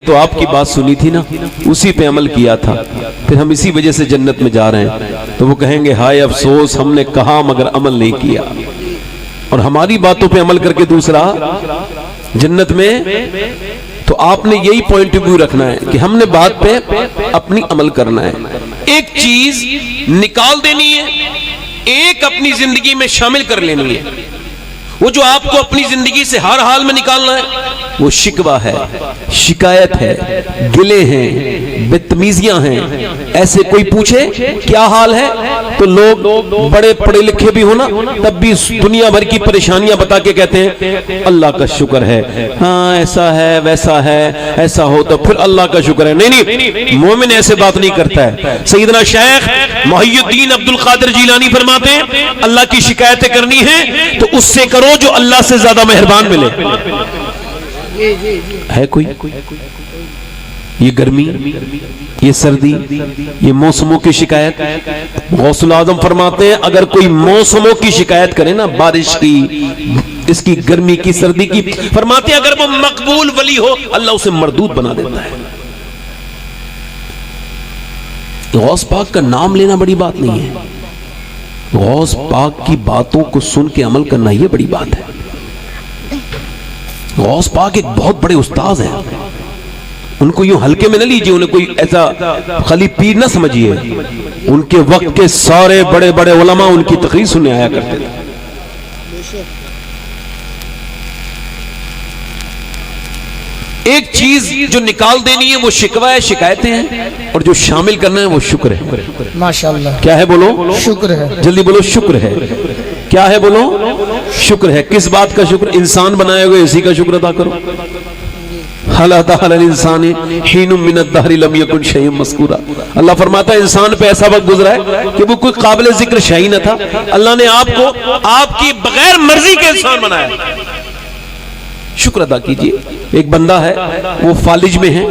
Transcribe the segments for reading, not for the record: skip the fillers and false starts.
तो आपकी बात सुनी थी ना, उसी पे अमल किया था, फिर हम इसी वजह से जन्नत में जा रहे हैं। तो वो कहेंगे हाय अफसोस, हमने कहा मगर अमल नहीं किया, और हमारी बातों पे अमल करके दूसरा जन्नत में। तो आपने यही पॉइंट ऑफ व्यू रखना है कि हमने बात पे अपनी अमल करना है। एक चीज निकाल देनी है, एक अपनी जिंदगी में शामिल कर लेनी है। वो जो आपको अपनी जिंदगी से हर हाल में निकालना है वो शिकवा है, शिकायत है, गिले हैं, बदतमीजियां हैं। ऐसे कोई पूछे क्या हाल है तो लोग बड़े पढ़े लिखे भी हो ना, तब भी दुनिया भर की परेशानियां बता के कहते हैं अल्लाह का शुक्र है, हाँ ऐसा है वैसा है, ऐसा हो तो फिर अल्लाह का शुक्र है। नहीं नहीं, मोमिन ऐसे बात नहीं करता है। सैयदना शेख मोहिउद्दीन अब्दुल कादिर जिलानी फरमाते हैं अल्लाह की शिकायतें करनी है तो उससे करो जो अल्लाह से ज्यादा मेहरबान मिले। है कोई? ये गर्मी, ये सर्दी, ये मौसमों की शिकायत, गौसुल आजम फरमाते हैं अगर कोई मौसमों की शिकायत करे ना, बारिश की, इसकी गर्मी की, सर्दी की, फरमाते हैं अगर वो मकबूल वली हो अल्लाह उसे मरदूद बना देता है। गौस पाक का नाम लेना बड़ी बात नहीं है, गौस पाक की बातों को सुन के अमल करना ये बड़ी बात है। गौस पाक एक बहुत बड़े उस्ताद हैं, उनको यूं हल्के में न लीजिए, उन्हें कोई ऐसा खाली पीर न समझिए। उनके वक्त के सारे बड़े बड़े उलमा उनकी तकरीर सुनने आया करते थे। एक चीज जो निकाल देनी है वो शिकवा है, शिकायतें हैं, और जो शामिल करना है वो शुक्र है। माशाअल्लाह। क्या है बोलो? शुक्र है। जल्दी बोलो शुक्र है। क्या है बोलो? शुक्र है। किस बात का शुक्र? इंसान बनाए हुए इसी का शुक्र अदा करो। अल्लाह फरमाता है इंसान पे ऐसा वक्त गुजरा है कि वो कोई काबिल जिक्र शय न था, अल्लाह ने आपको आपकी बगैर मर्जी के इंसान बनाया। शुक्र अदा कीजिए। एक बंदा है वो फालिज में है,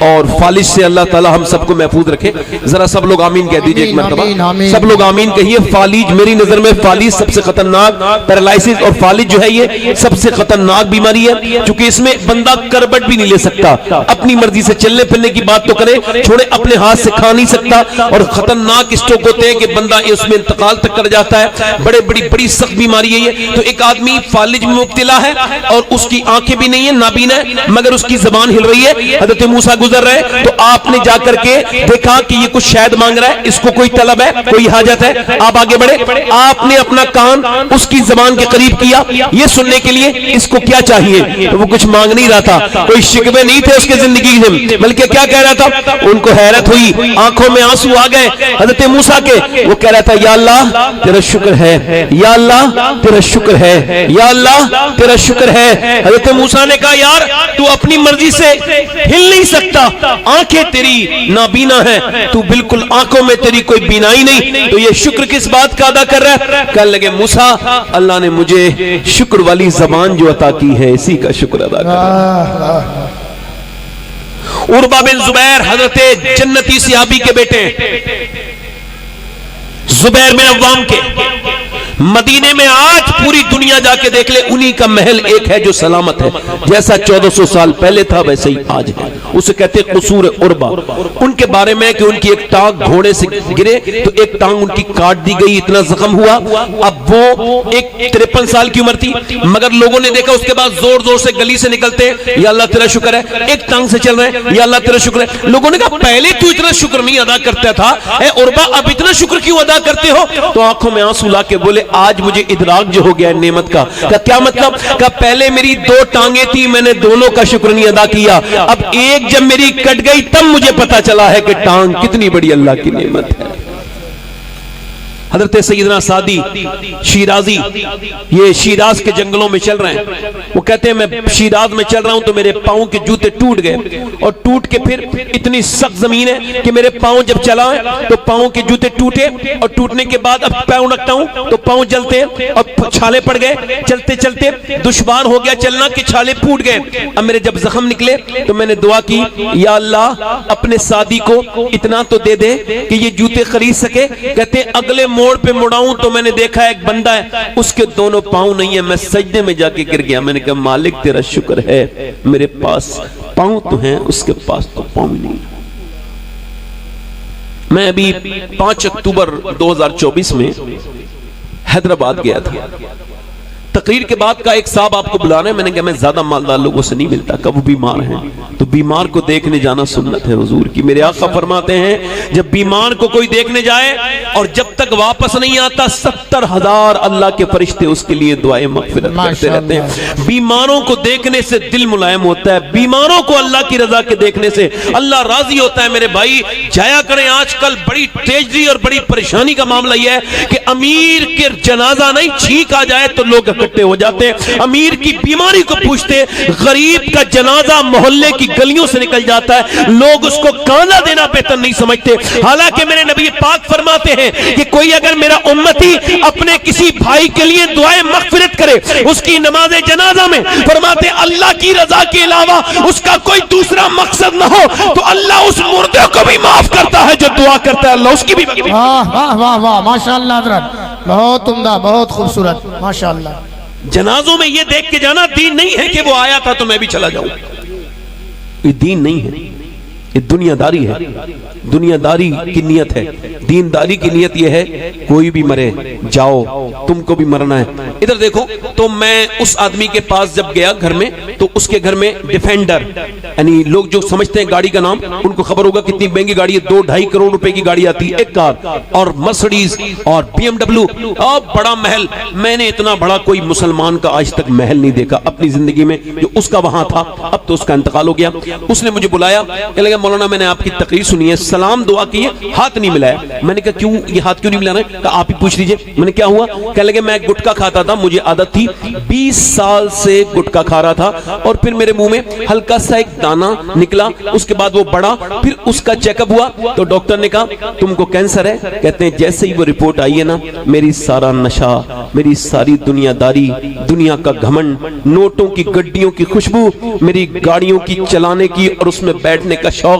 और फालिज से अल्लाह ताला हम सबको महफूज रखे। जरा सब लोग आमीन कह दीजिए एक मरतबा, सब लोग आमीन कहिए। फालिज, मेरी नजर में फालिज सबसे खतरनाक, पैरालिसिस और फालिज जो है ये सबसे खतरनाक बीमारी है, क्योंकि इसमें बंदा करबट भी नहीं ले सकता, अपनी मर्जी से चलने फिरने की बात तो करे छोड़े, अपने हाथ से खा नहीं सकता, और खतरनाक स्ट्रोक होते हैं कि बंदा उसमें इंतकाल तक कर जाता है। बड़ी सख्त बीमारी है ये। तो एक आदमी फालिज में मुब्तला है और उसकी आंखें भी नहीं है, नाबीना है, मगर उसकी जबान हिल रही है। हजरत मूसा गुजर रहे तो आपने जाकर के देखा कि ये कुछ शायद मांग रहा है, इसको कोई तलब है, कोई हाजत है, आप आगे बढ़े, आपने अपना कान उसकी जबान के करीब किया ये सुनने के लिए इसको क्या चाहिए, तो वो कुछ मांग नहीं रहा था, कोई शिकवे नहीं थे उसके जिंदगी में, बल्कि क्या कह रहा था, उनको हैरत हुई, आंखों में आंसू आ गए हजरत मूसा के। वो कह रहा था या अल्लाह तेरा शुक्र है, या अल्लाह तेरा शुक्र है, या अल्लाह तेरा शुक्र है। हजरत मूसा ने कहा यार तू अपनी मर्जी से हिल नहीं सकता, आंखें तेरी नाबीना है, तू बिल्कुल आंखों में तेरी कोई बीनाई नहीं, तो ये शुक्र किस बात का अदा कर रहा है? कहने लगे मूसा अल्लाह ने मुझे शुक्र वाली जबान जो अता की है इसी का शुक्र अदा कर। उर्वा बिन जुबैर हजरत जन्नती सहाबी के बेटे, जुबैर बिन अव्वाम के, मदीने में आज पूरी दुनिया जाके देख ले उन्हीं का महल एक है जो सलामत है, जैसा 1400 साल पहले था वैसे ही आज है। उसे कहते कसूर उर्वा। उनके बारे में कि उनकी एक टांग घोड़े से गिरे तो एक टांग उनकी काट दी गई, इतना जख्म हुआ। अब वो एक 53 साल की उम्र थी, मगर लोगों ने देखा उसके बाद जोर जोर से गली से निकलते या अल्लाह तेरा शुक्र है, एक टांग से चल रहे हैं या अल्लाह तेरा शुक्र है। लोगों ने कहा पहले तू इतना शुक्र नहीं अदा करता था उर्वा, अब इतना शुक्र क्यों अदा करते हो? तो आंखों में आंसू ला के बोले आज मुझे इदराक जो हो गया है नेमत का। क्या मतलब? का पहले मेरी 2 टांगे थी, मैंने दोनों का शुक्र नहीं अदा किया, अब एक जब मेरी कट गई तब मुझे पता चला है कि टांग कितनी बड़ी अल्लाह की नेमत है। हजरत सैयदना सादी शिराजी, ये शिराज के जंगलों में चल रहे हैं, वो कहते हैं मैं शिराज में चल रहा हूं तो मेरे पांव के जूते टूट गए, और टूट के फिर इतनी सख्त जमीन है कि मेरे पांव जब चलाए तो पांव के जूते टूटे, और टूटने के बाद अब पांव रखता हूं तो पांव जलते हैं और छाले पड़ गए, चलते चलते दुश्वार हो गया चलना कि छाले फूट गए। अब मेरे जब जख्म निकले तो मैंने दुआ की या अल्लाह अपने सादी को इतना तो दे दे कि ये जूते खरीद सके। कहते अगले मोड़ पे मुड़ाऊं तो मैंने देखा एक बंदा है उसके दोनों पांव नहीं है, मैं सजदे में जाके गिर गया। मैंने कहा मालिक तेरा शुक्र है मेरे पास पांव तो हैं, उसके पास तो पांव ही नहीं। मैं अभी 5 अक्टूबर 2024 में हैदराबाद गया था। तकरीर के बाद का एक साहब आपको बुला रहे हैं। मैंने कहा मैं ज्यादा मालदार लोगों से नहीं मिलता, कब वो बीमार हैं तो बीमार को देखने जाना सुन्नत है हुजूर की। मेरे आका फरमाते हैं जब बीमार को कोई देखने जाए और जब तक वापस नहीं आता 70,000 अल्लाह के फरिश्ते उसके लिए दुआएं मगफिरत करते रहते हैं। बीमारों को देखने से दिल मुलायम होता है, बीमारों को अल्लाह की रजा के देखने से अल्लाह राजी होता है। मेरे भाई जाया करें। आजकल बड़ी तेजी और बड़ी परेशानी का मामला यह है कि अमीर के जनाजा नहीं छींक आ जाए तो लोग इकट्ठे हो जाते हैं। अमीर की बीमारी को पूछते, गरीब का जनाजा मोहल्ले की गलियों से निकल जाता है, लोग उसको कांधा देना बेहतर नहीं समझते। हालांकि मेरे नबी पाक फरमाते हैं कि कोई अगर मेरा उम्मती अपने किसी भाई के लिए दुआएं मगफिरत करे, उसकी नमाज जनाजा में फरमाते अल्लाह की रजा के अलावा उसका कोई दूसरा मकसद ना हो तो अल्लाह उस मुर्दे को भी माफ करता है जो दुआ करता है, अल्लाह उसकी भी। वाह वाह वाह वाह, माशाअल्लाह हज़रत, बहुत उम्दा, बहुत खूबसूरत, माशाअल्लाह। जनाजों में ये देख के जाना दीन नहीं है कि वो आया था तो मैं भी चला जाऊं। ये दीन नहीं है, ये दुनियादारी है। दुनियादारी की नियत है, दीनदारी की नियत यह है कोई भी मरे जाओ, तुमको भी मरना है। इधर देखो तो मैं उस आदमी के पास जब गया घर में तो उसके घर में डिफेंडर, यानी लोग जो समझते हैं गाड़ी का नाम, उनको खबर होगा कितनी महंगी गाड़ी है, 2-2.5 करोड़ रुपए की गाड़ी आती है एक कार, और मर्सिडीज और BMW और बड़ा महल। मैंने इतना बड़ा कोई मुसलमान का आज तक महल नहीं देखा अपनी जिंदगी में जो उसका वहां था। अब तो उसका इंतकाल हो गया। उसने मुझे बुलाया, लगा मौलाना मैंने आपकी तकरीर सुनी है, सलाम दुआ की है, हाथ नहीं मिलाया। मैंने कहा क्यों, ये हाथ क्यों नहीं मिला रहे? कहा आप ही पूछ लीजिए। मैंने क्या हुआ? कह लगे मैं गुटखा खाता था, मुझे आदत थी, 20 साल से गुटखा खा रहा था और फिर मेरे मुंह में हल्का सा एक दाना निकला, उसके बाद वो बढ़ा, फिर उसका चेकअप हुआ तो डॉक्टर ने कहा तुमको कैंसर है। कहते हैं जैसे ही वो रिपोर्ट आई है ना, मेरी सारा नशा, मेरी सारी दुनियादारी, दुनिया का घमंड, नोटों की गड्डियों की खुशबू, मेरी गाड़ियों की चलाने की और उसमें बैठने का शौक,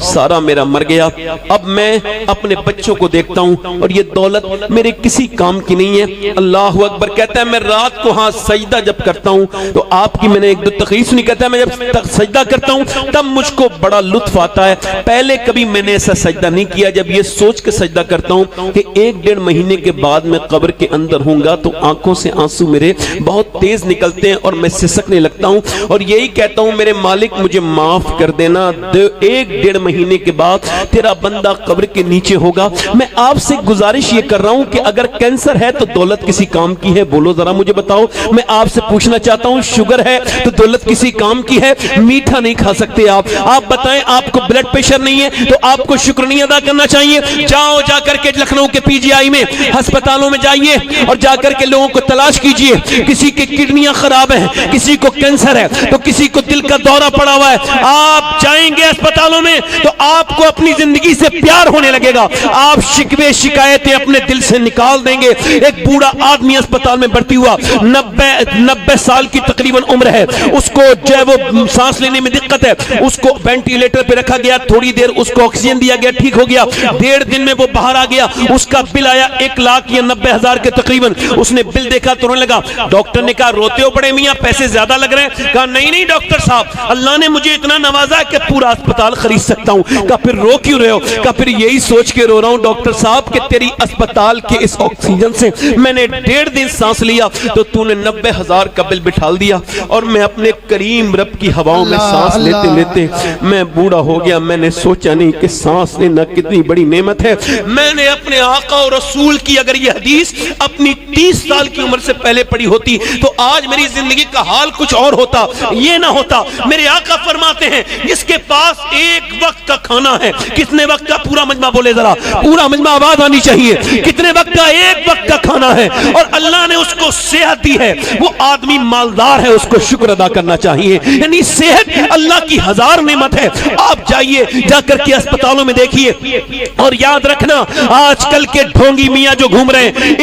सारा मेरा मर गया। अब मैं अपने बच्चों को देखता हूं और ये दौलत मेरे किसी काम की नहीं है। अल्लाह अकबर। कहता है मैं रात को हाँ सजदा जब करता हूं तो आपकी मैंने एक दो तकरीर सुनी, कहता है मैं जब सजदा करता हूं तब मुझको बड़ा लुत्फ आता है। पहले कभी मैंने ऐसा सजदा नहीं किया। जब ये सोच के सजदा करता हूं कि 1-1.5 महीने के बाद मैं कब्र के अंदर होऊंगा तो आंखों से आंसू मेरे बहुत तेज निकलते हैं और मैं सिसकने लगता हूं और यही कहता हूं मेरे मालिक मुझे माफ कर देना, 1-1.5 महीने के बाद तेरा बंदा कब्र के नीचे होगा। मैं आपसे गुजारिश ये कर रहा हूं कि अगर कैंसर है तो दौलत किसी काम की है? बोलो जरा मुझे बताओ। मैं आपसे पूछना चाहता हूं शुगर है तो दौलत किसी काम की है? मीठा नहीं खा सकते आप बताएं। आपको ब्लड प्रेशर नहीं है तो आपको शुक्र नहीं अदा करना चाहिए? जाओ जाकर के लखनऊ के PGI में अस्पतालों में जाइए और जाकर के लोगों को तलाश कीजिए। किसी की किडनियां खराब है, किसी को कैंसर है तो किसी को दिल का दौरा पड़ा हुआ है। आप जाएंगे अस्पतालों में तो आपको अपनी जिंदगी से प्यार होने लगेगा। आप शिकवे शिकायतें अपने दिल से निकाल देंगे। एक बूढ़ा आदमी अस्पताल में भर्ती हुआ, 90 साल की तकरीबन उम्र है, उसको जो है वो सांस लेने में दिक्कत है, उसको वेंटिलेटर पे रखा गया, थोड़ी देर उसको ऑक्सीजन दिया गया, ठीक हो गया। 1.5 दिन में वो बाहर आ गया। उसका बिल आया 1,00,000 या 90,000 के तकरीबन। उसने बिल देखा तो रोने लगा। डॉक्टर ने कहा रोते हो बड़े मियां, पैसे ज्यादा लग रहे हैं? कहा नहीं नहीं डॉक्टर साहब, अल्लाह ने मुझे इतना नवाजा कि पूरा अस्पताल खरीद सकता हूं। कहा फिर रो क्यों रहे हो? कहा फिर यही सोच के रो रहा हूं डॉक्टर साहब कि तेरी अस्पताल के इस ऑक्सीजन से मैंने 1.5 दिन सांस लिया तो तूने 90,000 का बिल बिठा दिया और मैं अपने करीम रब की हवाओं में सांस लेते लेते मैं बूढ़ा हो गया। मैंने सोचा नहीं कि सांस लेना कितनी बड़ी नेमत है। मैंने अपने आका और रसूल की अगर ये हदीस अपनी 30 साल की उम्र से पहले पढ़ी होती तो आज मेरी जिंदगी का हाल कुछ और होता, ये ना होता। मेरे आका फरमाते हैं जिसके पास एक वक्त का खाना है, कितने वक्त का? पूरा मजमा बोले जरा, पूरा मजमा आवाज आनी चाहिए। कितने वक्त का? एक वक्त का खाना है और अल्लाह ने उसको सेहत दी है, वो आदमी मालदार है, उसको शुक्र अदा करना चाहिए। यानी सेहत अल्लाह की 1000 नेमत है। आप जाइए जाकर के अस्पतालों में देखिए और याद रखना आजकल के ढोंगी मियां जो घूम रहे हैं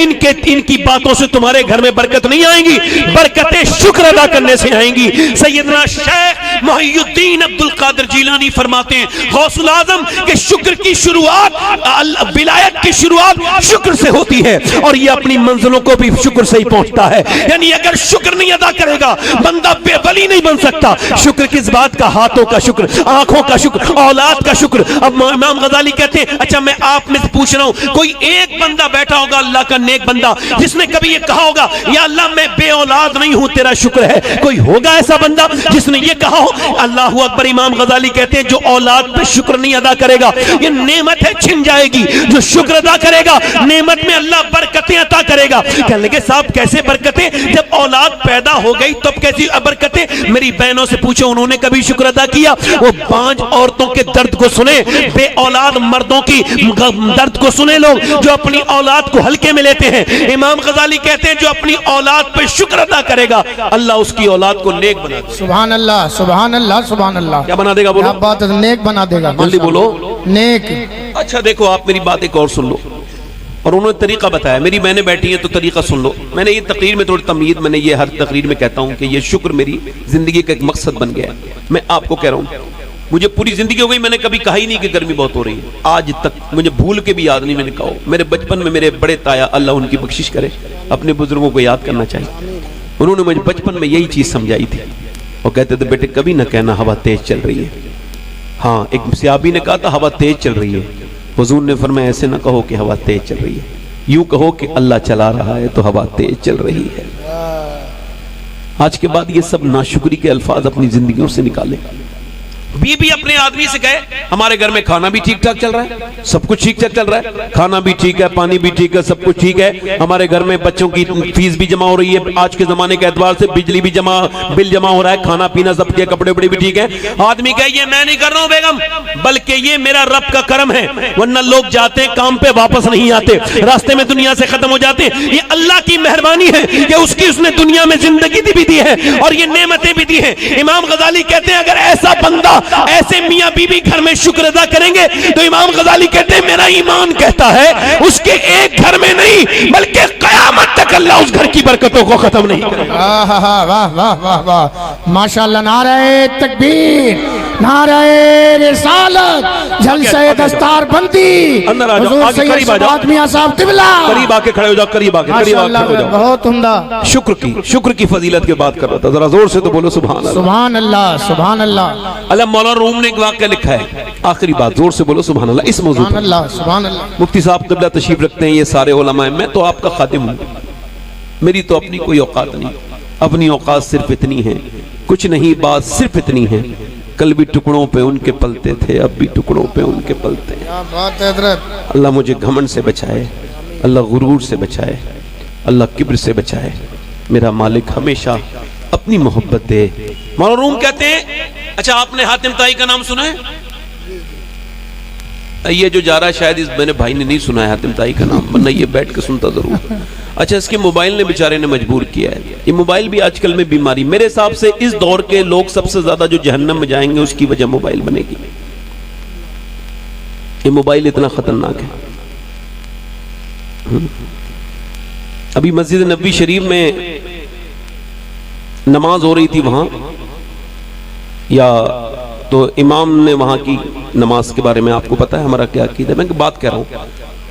इनकी बातों से तुम्हारे घर में बरकत नहीं आएंगी, बरकतें शुक्र अदा करने से आएंगी। सैयदना शेख मुहियुद्दीन अब्दुल कादिर जिलानी फरमाते हैं गौसुल आजम कि शुक्र की शुरुआत, विलायत की शुरुआत शुक्र से होती है और ये अपनी मंजिलों को भी शुक्र से ही पहुंचता है। यानी अगर शुक्र नहीं अदा करेगा बंदा बेवली नहीं बन सकता। शुक्र किस बात का? हाथों का शुक्र, आंखों का शुक्र, औलाद का शुक्र। अब इमाम गजाली कहते हैं, अच्छा मैं आप में से पूछ रहा हूं, कोई एक बंदा बैठा होगा अल्लाह का नेक बंदा जिसने कभी ये कहा होगा या अल्लाह मैं बे औलाद नहीं हूं तेरा शुक्र है? कोई होगा ऐसा बंदा जिसने ये कहा हो? अल्लाह अकबर। इमाम गजाली कहते हैं जो औलाद पे शुक्र नहीं अदा करेगा ये नेमत है छिन जाएगी, जो शुक्र अदा करेगा नेमत में अल्लाह बरकतें अता करेगा। कहने लगे साहब कैसे बरकतें? जब औलाद पैदा हो गई तब कैसी बरकतें? मेरी बहनों से पूछो उन्होंने कभी शुक्र अदा किया? वो बांझ औरतों के दर्द को सुने, बे औलाद मर्दों की दर्द को सुने लोग जो अपनी औलाद को हल्के में लेते हैं। इमाम गजाली कहते हैं जो अपनी औलाद पे शुक्र अदा करेगा अल्लाह उसकी औलाद को नेक बना देगा। सुभान अल्लाह, सुभान अल्लाह, सुभान अल्लाह। क्या बना देगा? बोलो। क्या बात है, नेक बना देगा। जल्दी बोलो। नेक। अच्छा देखो आप मेरी बात एक और सुन लो, और उन्होंने तरीका बताया। मेरी बहनें बैठी हैं तो तरीका सुन लो। मैंने ये तकरीर में थोड़ी तमीद, मैंने ये हर तकरीर में कहता हूँ कि ये शुक्र मेरी जिंदगी का एक मकसद बन गया है। मैं आपको कह रहा हूँ मुझे पूरी जिंदगी हो गई मैंने कभी कहा ही नहीं कि गर्मी बहुत हो रही है। आज तक मुझे भूल के भी याद नहीं मैंने कहा। मेरे बचपन में मेरे बड़े ताया, अल्लाह उनकी बख्शिश करे, अपने बुजुर्गों को याद करना चाहिए। उन्होंने मुझे बचपन में यही चीज समझाई थी और कहते थे बेटे कभी ना कहना हवा तेज चल रही है। हाँ, एक सियाबी ने कहा था हवा तेज चल रही है, हुजूर ने फरमाया ऐसे ना कहो कि हवा तेज चल रही है, यूं कहो कि अल्लाह चला रहा है तो हवा तेज चल रही है। आज के बाद ये सब नाशुक्री के अल्फाज अपनी जिंदगियों से निकाले। बीबी अपने आदमी से कहे हमारे घर में खाना भी ठीक ठाक चल रहा है, सब कुछ ठीक ठाक चल रहा है, खाना भी ठीक है, पानी भी ठीक है, सब कुछ ठीक है, हमारे घर में बच्चों की फीस भी जमा हो रही है, आज के जमाने के एतबार से बिजली भी बिल जमा हो रहा है, खाना पीना सब के, कपड़े वपड़े भी ठीक है। आदमी कहे ये मैं नहीं कर रहा हूं बेगम, बल्कि ये मेरा रब का करम है, वरना लोग जाते हैं काम पे वापस नहीं आते, रास्ते में दुनिया से खत्म हो जाते हैं। ये अल्लाह की मेहरबानी है कि उसने दुनिया में जिंदगी भी दी है और ये नेमतें भी दी है। इमाम गजाली कहते हैं अगर ऐसा बंदा, ऐसे मियां बीबी घर में शुक्र अदा करेंगे तो इमाम गजाली कहते हैं मेरा ईमान कहता है उसके एक घर में नहीं बल्कि कयामत तक अल्लाह उस घर की बरकतों को खत्म नहीं करेगा। वाह वाह वाह वाह, माशाअल्लाह। नारे तकबीर, नारे रिसालत, जलसे दस्तार बंदी। अंदर आ जाओ, आगे करीब आ जाओ, मियां साहब तिबला करीब आके खड़े हो जाओ, करीब आके खड़े हो जाओ। बहुत उम्दा। शुक्र की फजीलत की बात कर रहा था, जरा जोर से तो बोलो सुभान अल्लाह। सुभान अल्लाह, सुभान अल्लाह। अल्लाह मौलाना रूम ने एक वाक़या लिखा है, आखिरी बात जोर से बोलो सुभान अल्लाह इस मौजूद पर। अल्लाह, सुभान अल्लाह। मुफ्ती साहब क़िबला तशरीफ रखते हैं, ये सारे उलमा, मैं तो आपका खादिम हूँ, मेरी तो अपनी कोई औकात नहीं, अपनी औकात सिर्फ इतनी है, कुछ नहीं बात सिर्फ इतनी है, कल भी टुकड़ों पे उनके पलते थे, अब भी टुकड़ों पे उनके पलते हैं। क्या बात है हज़रत। अल्लाह मुझे घमंड से बचाए, अल्लाह गुरूर से बचाए, अल्लाह किब्र से बचाए, मेरा मालिक हमेशा अपनी मोहब्बत दे। मौलाना रूम कहते हैं, अच्छा आपने हातिम ताई का नाम सुना है? ये जो जा रहा है शायद इस मेरे भाई ने नहीं सुना है हातिम ताई का नाम, वरना ये बैठ के सुनता जरूर। अच्छा इसके मोबाइल ने बेचारे ने मजबूर किया है, ये मोबाइल भी आजकल में बीमारी, मेरे हिसाब से इस दौर के लोग सबसे ज्यादा जो जहन्नम में जाएंगे उसकी वजह मोबाइल बनेगी। ये मोबाइल इतना खतरनाक है। अभी मस्जिद नबवी शरीफ में नमाज हो रही थी वहां, या तो इमाम ने वहां की नमाज के बारे में आपको पता है हमारा क्या अकीदा है, मैं बात कर रहा हूं।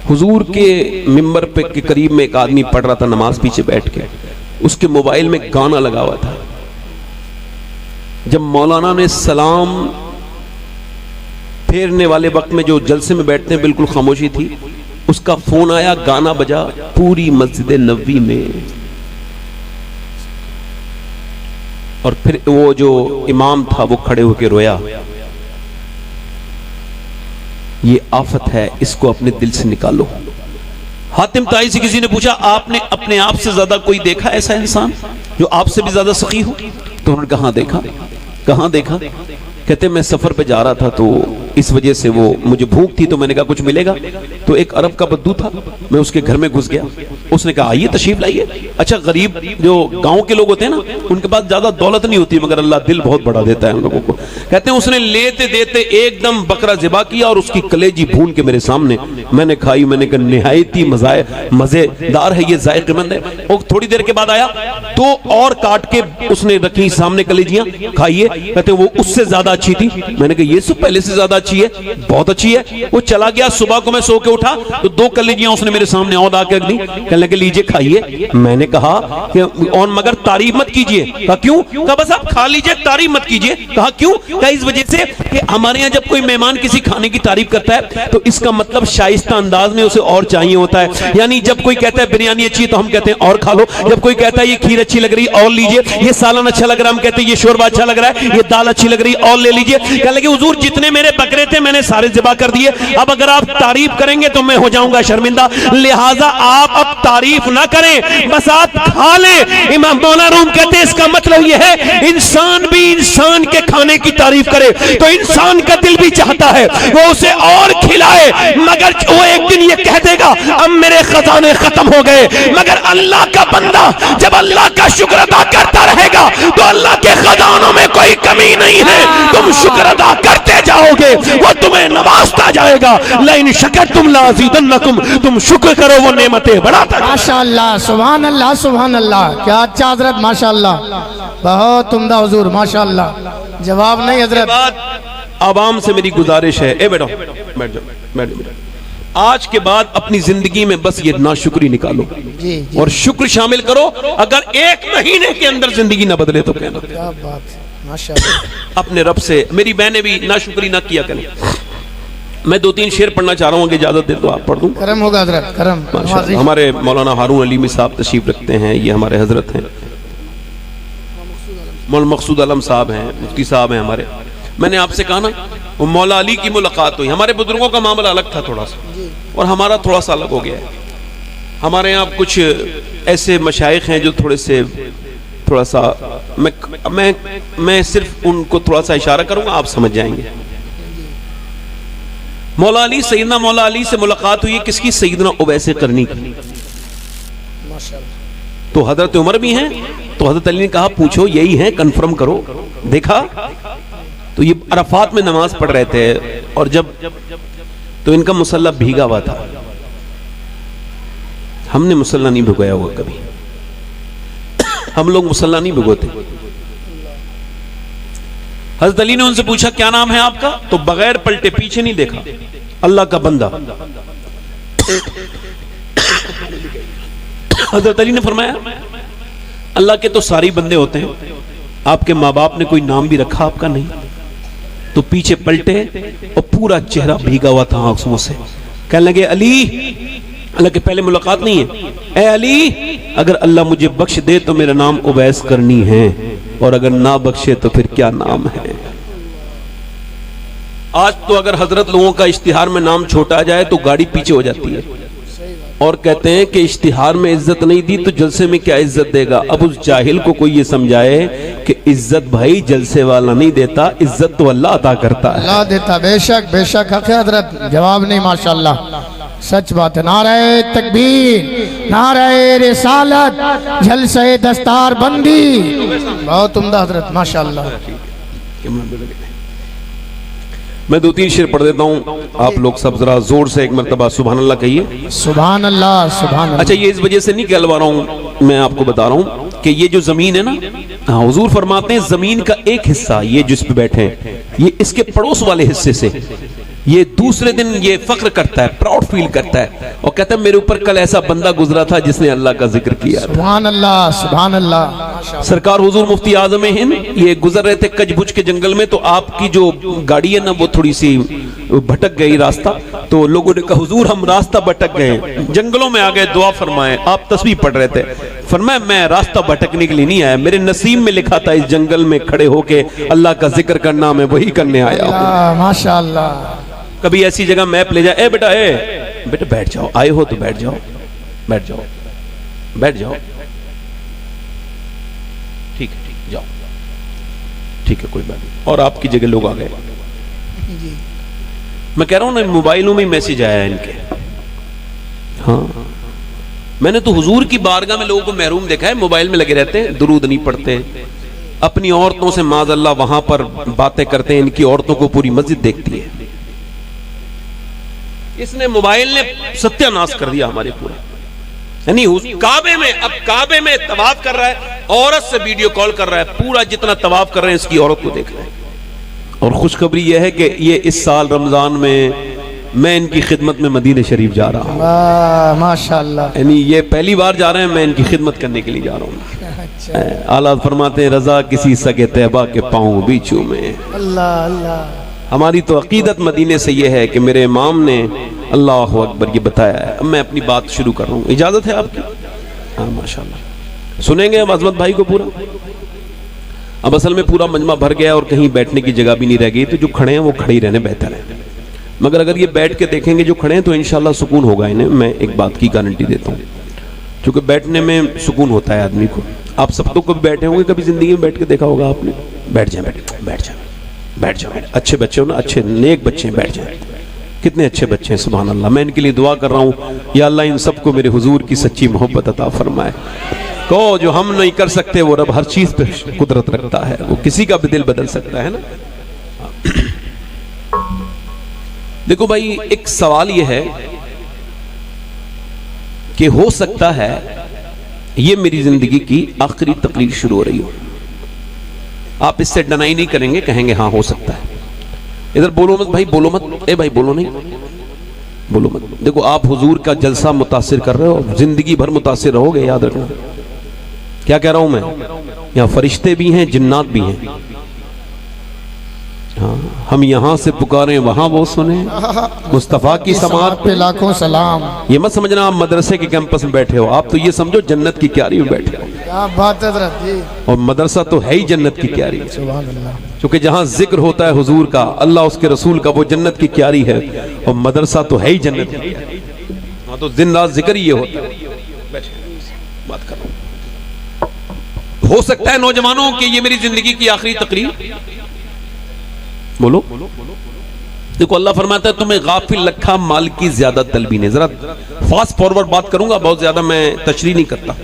हुजूर के मिंबर पे के करीब में एक आदमी पढ़ रहा था नमाज पीछे बैठ के, उसके मोबाइल में गाना लगा हुआ था। जब मौलाना ने सलाम फेरने वाले वक्त में जो जलसे में बैठते हैं बिल्कुल खामोशी थी, उसका फोन आया, गाना बजा पूरी मस्जिद नबवी में, और फिर वो जो इमाम था वो खड़े होकर रोया। ये आफत है, इसको अपने दिल से निकालो। हातिम ताई से किसी ने पूछा आपने अपने आप से ज्यादा कोई देखा ऐसा इंसान जो आपसे भी ज्यादा सखी हो? तो उन्होंने कहा देखा। कहां देखा? कहते मैं सफर पे जा रहा था तो इस वजह से वो मुझे भूख थी तो मैंने कहा कुछ मिलेगा, तो एक अरब का बद्दू था, मैं उसके घर में घुस गया, उसने कहा आइए तशरीफ लाइए। अच्छा गरीब जो गांव के लोग होते हैं ना, उनके पास ज्यादा दौलत नहीं होती मगर अल्लाह दिल बहुत बड़ा देता है उन लोगों को। कहते हैं उसने लेते देते एकदम बकरा ज़िबा किया और उसकी कलेजी भून के मेरे सामने मैंने खाई। मैंने कहा निहायत ही मजेदार है, ये जायकेमंद है। और थोड़ी देर के बाद आया तो और काट के उसने रखी सामने कलेजियां, खाइए। कहते वो उससे ज्यादा अच्छी थी। मैंने कहा ये सब पहले से ज्यादा अच्छी है, बहुत अच्छी है। वो चला गया। सुबह को मैं सो के उठा तो 2 कलेजियां उसने मेरे सामने और आके रख दी। कहने लगे लीजिए खाइए। मैंने कहा कि और मगर तारीफ मत कीजिए। कहा क्यों? कहा बस आप खा लीजिए, तारीफ मत कीजिए। कहा क्यों? कहा इस वजह से कि हमारे यहाँ जब कोई मेहमान किसी खाने की तारीफ करता है तो इसका मतलब शाइस्ता अंदाज में उसे और चाहिए होता है। यानी जब कोई कहता है बिरयानी अच्छी है तो हम कहते हैं और खा लो। जब कोई कहता है ये खीर अच्छी लग रही और लीजिए, ये सालन अच्छा लग रहा है हम कहते हैं ये शोरबा अच्छा लग रहा है, ये दाल अच्छी लग रही और ले लीजिए। कहने लगे हुजूर जितने मेरे बकरे थे मैंने सारे ज़िबा कर दिए, अब अगर आप तारीफ करेंगे तो मैं हो जाऊंगा शर्मिंदा, लिहाजा आप अब तारीफ ना करें, बस आप खा लें। इमाम मौला रूम कहते हैं इसका मतलब यह है इंसान भी इंसान के खाने की तारीफ करे तो इंसान का दिल भी चाहता है वो उसे और खिलाए, मगर वो एक दिन ये कह देगा अब मेरे खजाने खत्म हो गए। मगर अल्लाह का बंदा जब अल्लाह का शुक्र अदा करता रहेगा तो अल्लाह के खजानों में कोई कमी नहीं है, तुम शुक्र अदा करते जाओगे वो तुम्हें नवाजता जाएगा। लाइन शकर तुम लाज़ीदन्नकुम, तुम शुक्र करो वो नेमतें बढ़ाता जाएगा। माशाअल्लाह, सुभान अल्लाह, सुभान अल्लाह, क्या अच्छा हजरत, माशाअल्लाह, बहुत उम्दा हुजूर, माशाअल्लाह। जवाब नहीं हजरत। आवाम से मेरी गुजारिश है, ए बैठो, बैठ जाओ, बैठ जाओ। आज के बाद अपनी जिंदगी में बस ये नाशुक्री निकालो जी, जी। और शुक्र शामिल करो। अगर 1 महीने के अंदर जिंदगी ना बदले तो कहना। क्या बात है, माशाअल्लाह। अपने रब से मेरी बहनें भी नाशुक्री ना किया करें। मैं 2-3 शेर पढ़ना चाह रहा हूँ, इजाजत दे तो आप पढ़ दूं। करम होगा हजरत, करम। माशाअल्लाह। हमारे मौलाना हारून अलीमी साहब तशरीफ रखते हैं, ये हमारे हजरत हैं, मौलाना मकसूद आलम साहब हैं, मुफ्ती साहब हैं हमारे। मैंने आपसे कहा ना वो मौला अली की मुलाकात हुई। हमारे बुजुर्गों का मामला अलग था थोड़ा सा और हमारा थोड़ा सा अलग हो गया है। हमारे यहाँ कुछ ऐसे मशाइख हैं जो थोड़ा सा मैं सिर्फ उनको थोड़ा सा इशारा करूंगा, आप समझ जाएंगे। मौला अली, सैयदना मौला अली से मुलाकात हुई किसकी? सैयदना उवैस करनी की। तो हजरत उमर भी हैं, तो हजरत अली ने कहा पूछो यही है, कंफर्म करो। देखा तो ये अरफात में नमाज पढ़ रहे थे और जब तो इनका मुसल्ला भीगा हुआ था। हमने मुसल्ला नहीं भिगोया हुआ कभी, हम लोग मुसल्ला नहीं भिगोते। हजरत अली ने उनसे पूछा क्या नाम है आपका? तो बगैर पलटे पीछे नहीं देखा, अल्लाह का बंदा। हजरत अली ने फरमाया अल्लाह के तो सारे बंदे होते हैं, आपके माँ बाप ने कोई नाम भी रखा आपका? नहीं। तो पीछे पलटे और पूरा चेहरा भीगा हुआ था आंसुओं से। कहने लगे अली, अल्लाह के पहले मुलाकात नहीं है, ए अली अगर अल्लाह मुझे बख्श दे तो मेरा नाम उवैस करनी है और अगर ना बख्शे तो फिर क्या नाम है। आज तो अगर हजरत लोगों का इश्तिहार में नाम छोटा आ जाए तो गाड़ी पीछे हो जाती है और कहते हैं कि इश्तिहार में इज्जत नहीं दी तो जलसे में क्या इज्जत देगा। अब उस जाहिल को कोई ये समझाए कि इज्जत भाई जलसे वाला नहीं देता, इज्जत तो अल्लाह अता करता है। अल्लाह देता, बेशक बेशक हक है हजरत, जवाब नहीं, माशाअल्लाह, सच बात है। नारे तकबीर, नारे रिसालत, जलसे दस्तार बंदी, बहुत उम्दा हजरत, माशाअल्लाह। मैं 2-3 शेर पढ़ देता हूँ, आप लोग सब जरा जोर से एक मरतबा सुभान अल्लाह कहिए। सुभान अल्लाह, सुभान अल्लाह। अच्छा, ये इस वजह से नहीं कहलवा रहा हूँ, मैं आपको बता रहा हूँ कि ये जो जमीन है ना, हाँ हुजूर फरमाते हैं जमीन का एक हिस्सा ये जिस पे बैठे हैं ये इसके पड़ोस वाले हिस्से से ये दूसरे दिन ये फख्र करता है, प्राउड फील करता है और कहता है मेरे ऊपर कल ऐसा बंदा गुजरा था जिसने अल्लाह का जिक्र किया। सुभान अल्लाह, सुभान अल्लाह। सरकार हुजूर मुफ्ती आजम हिंद ये गुजर रहे थे कचबुच के जंगल में, तो आपकी जो गाड़ी है ना वो थोड़ी सी भटक गई रास्ता, तो लोगों ने कहा हुजूर हम रास्ता भटक गए, जंगलों में आ गए, दुआ फरमाएं। आप तस्बीह पढ़ रहे थे, फरमाया मैं रास्ता भटकने के लिए नहीं आया, मेरे नसीब में लिखा था इस जंगल में खड़े होके अल्लाह का जिक्र करना, मैं वही करने आया हूं। माशाअल्लाह। कभी ऐसी जगह मैप ले जाए, ए बेटा बेटा बैठ जाओ, आए हो तो बैठ जाओ, बैठ जाओ, बैठ जाओ, ठीक है, ठीक जाओ, ठीक है, कोई बात नहीं। और आपकी जगह लोग आ गए। मैं कह रहा हूं ना मोबाइलों में मैसेज आया है इनके। हाँ, मैंने तो हुजूर की बारगाह में लोगों को महरूम देखा है, मोबाइल में लगे रहते हैं, दुरूद नहीं पढ़ते, अपनी औरतों से माज़अल्लाह वहां पर बातें करते हैं, इनकी औरतों को पूरी मस्जिद देखती है। इसने मोबाइल ने सत्यानाश कर दिया हमारे पूरा। यानी उस काबे में, अब काबे में तवाफ कर रहा है, औरत से वीडियो कॉल कर रहा है, पूरा जितना तवाफ कर रहे हैं इसकी औरत को देख रहे हैं और खुशखबरी यह है कि ये इस साल रमज़ान में मैं इनकी खिदमत में मदीने शरीफ जा रहा हूँ। वाह माशाल्लाह। यानी ये पहली बार जा रहे हैं, मैं इनकी खिदमत करने के लिए जा रहा हूँ। अच्छा। आला फरमाते हैं रजा किसी सगे तैयबा के पाँव बीचू में। अल्लाह अल्लाह। हमारी तो अकीदत मदीने से ये है कि मेरे इमाम ने अल्लाह अकबर ये बताया है। अब मैं अपनी बात शुरू कर रहा हूँ, इजाज़त है आपकी? हाँ माशाल्लाह। सुनेंगे अब अजमत भाई को पूरा। अब असल में पूरा मजमा भर गया और कहीं बैठने की जगह भी नहीं रह गई, तो जो खड़े हैं वो खड़े ही रहने बेहतर है। मगर अगर ये बैठ के देखेंगे जो खड़े हैं तो इंशाल्लाह सुकून होगा इन्हें। मैं एक बात की गारंटी देता हूँ, क्योंकि बैठने में सुकून होता है आदमी को। आप सब तो कभी बैठे होंगे, कभी जिंदगी में बैठ के देखा होगा आपने। बैठ जाए, बैठ जाए, बैठ जाओ। अच्छे बच्चे हो ना, अच्छे नेक बच्चे हैं, बैठ जाए। कितने अच्छे बच्चे हैं, सुभान अल्लाह। मैं इनके लिए दुआ कर रहा हूँ, या अल्लाह इन सबको मेरे हुजूर की सच्ची मोहब्बत अता फरमाए। को जो हम नहीं कर सकते वो रब हर चीज पे कुदरत रखता है, वो किसी का भी दिल बदल सकता है ना। देखो भाई, एक सवाल ये है कि हो सकता है ये मेरी जिंदगी की आखिरी तकरीर शुरू हो रही हो। आप इससे डनाई नहीं करेंगे, कहेंगे हाँ हो सकता है। इधर बोलो मत भाई, बोलो मत। ए भाई बोलो नहीं, बोलो मत। देखो आप हुजूर का जलसा मुतासिर कर रहे हो, जिंदगी भर मुतासिर रहोगे, याद रखना। क्या कह रहा हूं मैं? यहाँ फरिश्ते भी हैं, जिन्नात भी हैं। हाँ, हम यहाँ से पुकारें वहां वो सुने। मुस्तफा की समात पे लाखों सलाम। ये मत समझना आप मदरसे के कैंपस में बैठे हो, आप तो ये समझो जन्नत की क्यारी में बैठे हो। क्या बात है हज़रत जी। और मदरसा तो है ही जन्नत की क्यारी, सुभान अल्लाह। क्योंकि जहाँ जिक्र होता है हुजूर का, अल्लाह उसके रसूल का, वो जन्नत की क्यारी है। और मदरसा तो है ही जन्नत की क्यारी। हाँ, तो दिन रात जिक्र ही ये होता है। बात कर रहा हूं, हो सकता है नौजवानों कि ये मेरी जिंदगी की आखिरी तकरीर। बोलो। देखो अल्लाह फरमाता है तुम्हें गाफिल रखा माल की ज्यादा तलबी ने। जरा फास्ट फॉरवर्ड बात करूंगा, बहुत ज्यादा मैं तशरीह नहीं करता,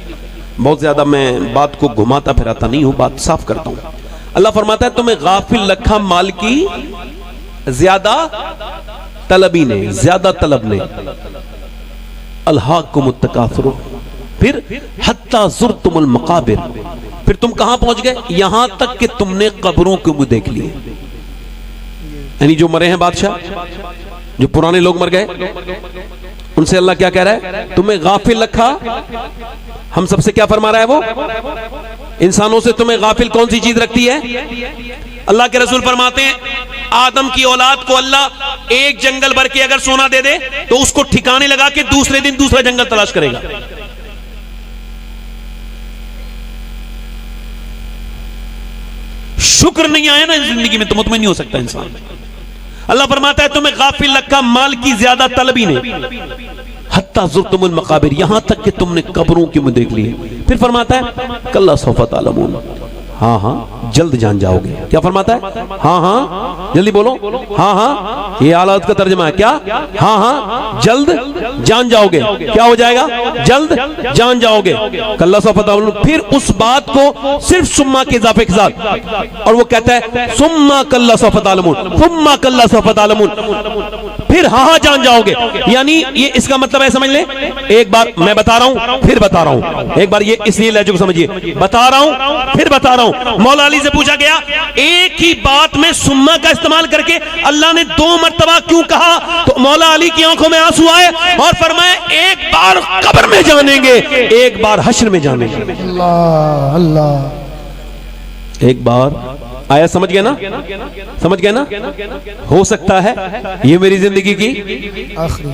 बहुत ज्यादा मैं बात को घुमाता फिराता नहीं हूं, बात साफ करता हूं। अल्लाह फरमाता है तुम्हें गाफिल रखा माल की ज्यादा तलबी ने, ज्यादा तलब ने। अल्हाकुमुत तकासुर, फिर हत्ता ज़ुरतुमुल मकाबिर, फिर तुम कहां पहुंच गए? यहां तक कि तुमने कब्रों को मुंह देख लिए। यानी जो मरे हैं बादशाह, जो पुराने लोग मर गए, उनसे अल्लाह क्या कह रहा है? तुम्हें गाफिल रखा। हम सबसे क्या फरमा रहा है वो? इंसानों से तुम्हें गाफिल कौन सी चीज रखती है? अल्लाह के रसूल फरमाते हैं आदम की औलाद को अल्लाह एक जंगल भर के अगर सोना दे दे तो उसको ठिकाने लगा के दूसरे दिन दूसरा जंगल तलाश करेगा। शुक्र नहीं आया ना जिंदगी में तो मुतमईन नहीं हो सकता इंसान। अल्लाह फरमाता है तुम्हें गाफिल रखा माल की ज्यादा तलबी ने, हत्ता ज़ुरतुमुल मकाबिर, यहां तक कि तुमने कब्रों की मुंह देख लिए। फिर फरमाता है कल्ला सौफा तालमून, हाँ हाँ जल्द जान जाओगे। क्या फरमाता है? हाँ हाँ, जल्दी बोलो। हाँ हाँ, ये आलात का तर्जुमा है क्या? हाँ हाँ जल्द जान जाओगे। क्या हो जाएगा? जल्द जान जाओगे। कल्ला सौफा तालमून, फिर उस बात को सिर्फ सुम्मा के इजाफे के साथ, और वो कहता है सुम्मा कल्ला सौफा तालमून, सुम्मा कल्ला सौफा तालमून, फिर हाँ हाँ जान जाओगे। यानी ये इसका मतलब है, समझ ले, एक बार मैं बता रहा हूं फिर बता रहा हूं, एक बार ये इसलिए लहजे को समझिए, बता रहा हूं फिर बता रहा हूं। मौला अली से पूछा गया एक ही बात में सुम्मा का इस्तेमाल करके अल्लाह ने 2 मरतबा क्यों कहा? तो मौला अली की आंखों में आंसू आए और फरमाए एक बार कब्र में जानेंगे, एक बार हश्र में जानेंगे। अल्लाह अल्लाह। एक बार आया, समझ गए ना? समझ गए ना? हो सकता है ये मेरी जिंदगी की आखिरी,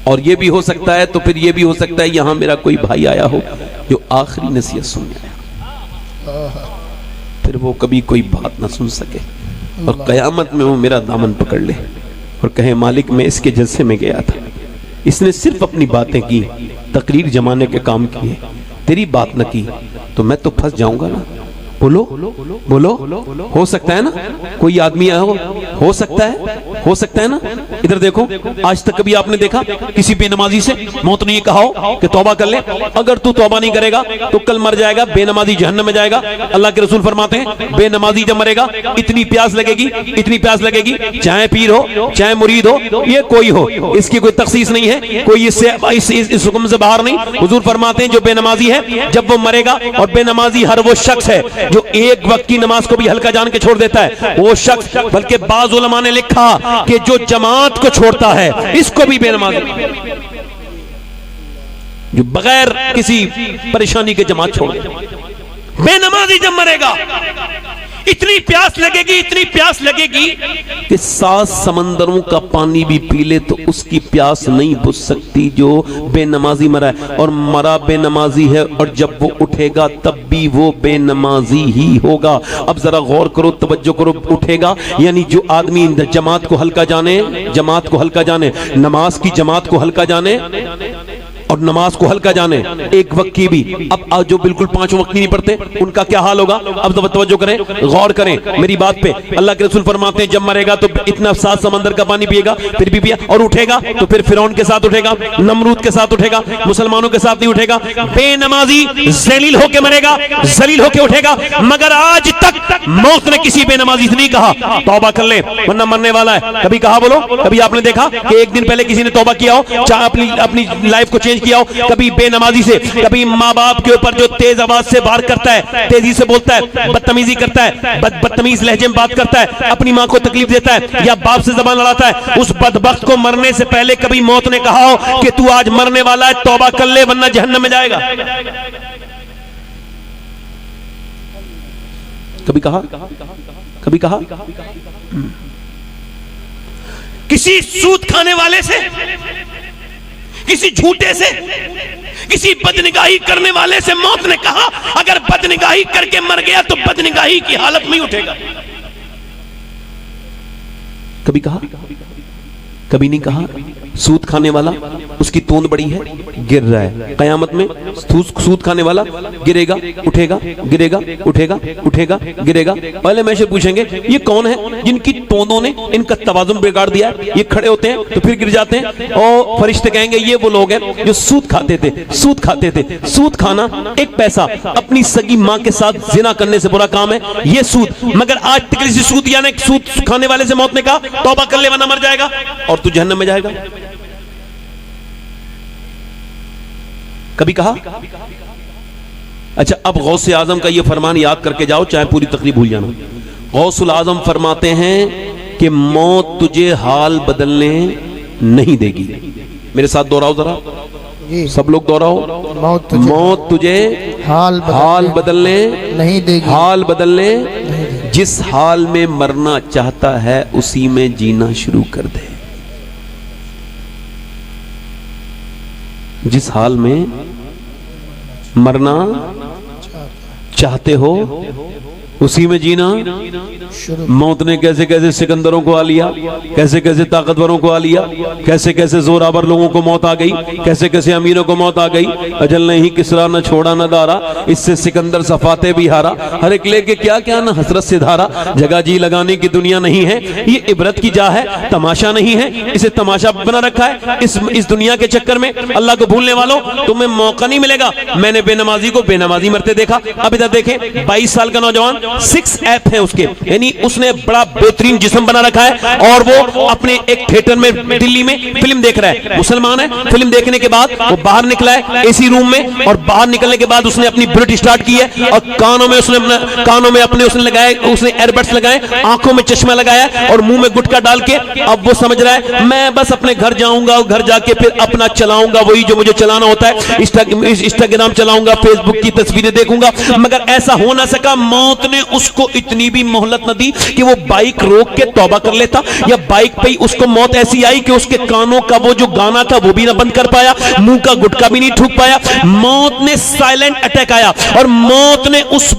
और ये भी हो सकता है, तो फिर ये भी हो सकता है यहां मेरा कोई भाई आया हो जो आखिरी नसीहत सुनने आया, फिर वो कभी कोई बात ना सुन सके और कयामत में वो मेरा दामन पकड़ ले और कहे मालिक मैं इसके जलसे में गया था, इसने सिर्फ अपनी बातें की, तकरीर जमाने के काम किए, तेरी बात न की, तो मैं तो फंस जाऊंगा ना। बोलो बोलो, हो सकता है ना कोई आदमी आया हो, हो सकता है ना। इधर देखो, आज तक कभी आपने देखा किसी बेनमाजी से मौत ने ये कहा हो कि तौबा कर ले, अगर तू तौबा नहीं करेगा तो कल मर जाएगा, बेनमाजी जहन्नम में जाएगा। अल्लाह के रसूल फरमाते हैं बेनमाजी जब मरेगा इतनी प्यास लगेगी, चाहे पीर हो चाहे मुरीद हो, ये कोई हो, इसकी कोई तखसीस नहीं है, कोई इस हुक्म से बाहर नहीं। हुजूर फरमाते हैं जो बेनमाजी है जब वो मरेगा, और बेनमाजी हर वो शख्स है जो एक वक्त की नमाज को भी हल्का जान के छोड़ देता है, वो शख्स, बल्कि बाज़ उलमा ने लिखा कि जो जमात को छोड़ता है इसको भी बेनमाजी, जो बगैर किसी परेशानी के जमात छोड़ दे, बेनमाजी जब मरेगा इतनी प्यास लगेगी कि 7 समंदरों का पानी भी पी ले तो उसकी प्यास नहीं बुझ सकती जो बेनमाजी मरा है। और मरा बेनमाजी है, और जब वो उठेगा तब भी वो बेनमाजी ही होगा। अब जरा गौर करो, तवज्जो करो, उठेगा यानी जो आदमी जमात को हल्का जाने, नमाज की जमात को हल्का जाने और नमाज को हल्का जाने, एक वक्त की भी, अब जो बिल्कुल 5 वक्त नहीं पढ़ते उनका क्या हाल होगा। अब तवज्जो करें, गौर करें मेरी बात पे। अल्लाह के रसूल फरमाते हैं जब मरेगा तो इतना 7 समंदर का पानी पिएगा, फिर भी पिया, और उठेगा तो फिर फिरौन के साथ उठेगा, नमरूद के साथ उठेगा, मुसलमानों के साथ नहीं उठेगा। बेनमाजी जलील होके मरेगा, जलील होके उठेगा। मगर आज तक मौत ने किसी बेनमाजी से नहीं कहा तौबा कर ले वरना मरने वाला है। कभी कहा बोलो, कभी आपने देखा कि एक दिन पहले किसी ने तौबा किया हो, चाहे अपनी लाइफ को किया हो, कभी बेनमाजी से, कभी माँ बाप के ऊपर जो तेज आवाज से बात करता है, तेजी से बोलता है, बदतमीजी करता है, बदतमीज लहजे में बात करता है, अपनी माँ को तकलीफ देता है या बाप से जबान लड़ाता है, उस बदबख्त को मरने से पहले कभी मौत ने कहा हो कि तू आज मरने वाला है, तौबा कर ले वरना जहन्नम में जाएगा? कभी कहा? किसी सूद खाने वाले से, किसी झूठे से, किसी बदनिगाही करने वाले से मौत ने कहा अगर बदनिगाही करके मर गया तो बदनिगाही की हालत में उठेगा? कभी कहा? कभी नहीं कहा। सूद खाने वाला, उसकी तोंद बड़ी है, गिर रहा है, कयामत में सूद खाने वाला गिरेगा, उठेगा, गिरेगा, उठेगा, उठेगा, गिरेगा। पहले मैशर पूछेंगे ये कौन है जिनकी तोंदों ने इनका तवाज़ुन बिगाड़ दिया है, ये खड़े होते हैं तो फिर गिर जाते हैं, और फरिश्ते कहेंगे ये वो लोग हैं जो सूद खाते थे। सूद खाना, एक पैसा, अपनी सगी माँ के साथ जिना करने से बुरा काम है ये सूद। मगर आज तक किसी सूद यानी सूद खाने वाले से मौत ने कहा तौबा कर ले वरना मर जाएगा और तू जहन्नम में जाएगा। कभी कहा? अच्छा, अब गौसे आजम का यह फरमान याद करके जाओ, चाहे पूरी तकरीब भूल जाना। गौसुल आजम फरमाते हैं कि मौत तुझे हाल बदलने नहीं देगी। मेरे साथ दोहराओ जरा, सब लोग दोहराओ। मौत तुझे हाल बदलने नहीं देगी। हाल बदलने, जिस हाल में मरना चाहता है उसी में जीना शुरू कर दे। जिस हाल में मरना चाहते हो उसी में जीना। मौत ने कैसे कैसे सिकंदरों को आ लिया, कैसे कैसे ताकतवरों को आ लिया, कैसे कैसे जोरावर लोगों को मौत आ गई, कैसे कैसे अमीरों को मौत आ गई। अजल नहीं किसरा न छोड़ा न दारा, इससे सिकंदर सफाते भी हारा। हर एक लेके क्या क्या न हसरत से धारा। जगह जी लगाने की दुनिया नहीं है, ये इबरत की जा है, तमाशा नहीं है। इसे तमाशा बना रखा है। इस दुनिया के चक्कर में अल्लाह को भूलने वालों तुम्हें मौका नहीं मिलेगा। मैंने बेनमाजी को बेनमाजी मरते देखा। अब इधर देखें, 22 साल का नौजवान, 6 ऐप है उसके, यानी उसने बड़ा बेहतरीन जिस्म बना रखा है और वो अपने एक थिएटर में दिल्ली में फिल्म देख रहा है। मुसलमान है। फिल्म देखने के बाद वो बाहर निकला है एसी रूम में, और बाहर निकलने के बाद उसने अपनी बुलेट स्टार्ट की है और कानों में उसने लगाए, उसने एयरबड्स लगाए, आंखों में चश्मा लगाया और मुंह में गुटखा डाल के अब वो समझ रहा है मैं बस अपने घर जाऊंगा, घर जाके फिर अपना चलाऊंगा वही जो मुझे चलाना होता है, इंस्टाग्राम चलाऊंगा, फेसबुक की तस्वीरें देखूंगा। मगर ऐसा हो ना सका। मौत ने उसको इतनी भी मोहलत न दी कि वो बाइक रोक के तौबा कर लेता, या बाइक पे ही उसको मौत ऐसी आई कि उसके कानों का वो जो गाना था वो भी ना बंद कर पाया, मुंह का गुटका भी नहीं थूक पाया। मौत ने साइलेंट अटैक आया और मौत ने उस